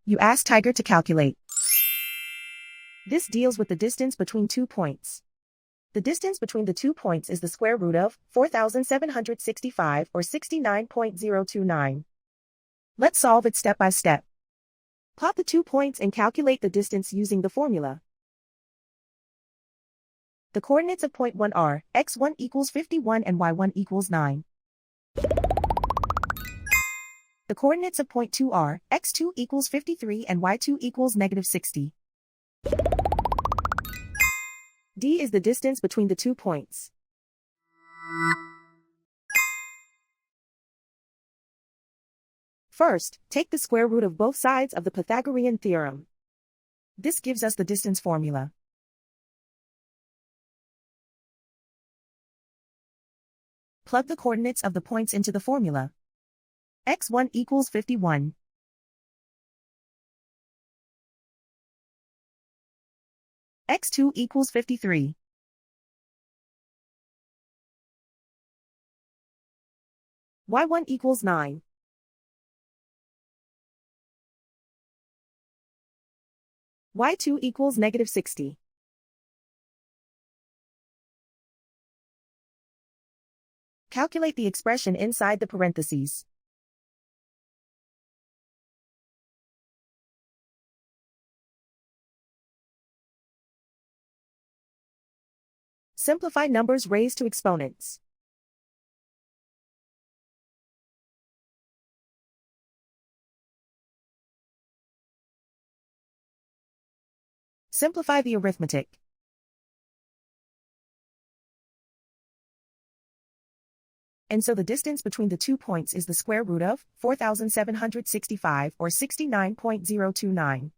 You ask Tiger to calculate. This deals with the distance between 2 points. The distance between the 2 points is the square root of 4,765 or 69.029. Let's solve it step by step. Plot the 2 points and calculate the distance using the formula. The coordinates of point 1 are x1 equals 51 and y1 equals 9. The coordinates of point 2 are x2 equals 53 and y2 equals negative 60. D is the distance between the 2 points. First, take the square root of both sides of the Pythagorean theorem. This gives us the distance formula. Plug the coordinates of the points into the formula. x1 equals 51. x2 equals 53. y1 equals 9. y2 equals negative 60. Calculate the expression inside the parentheses. Simplify numbers raised to exponents. Simplify the arithmetic. And so the distance between the 2 points is the square root of 4,765 or 69.029.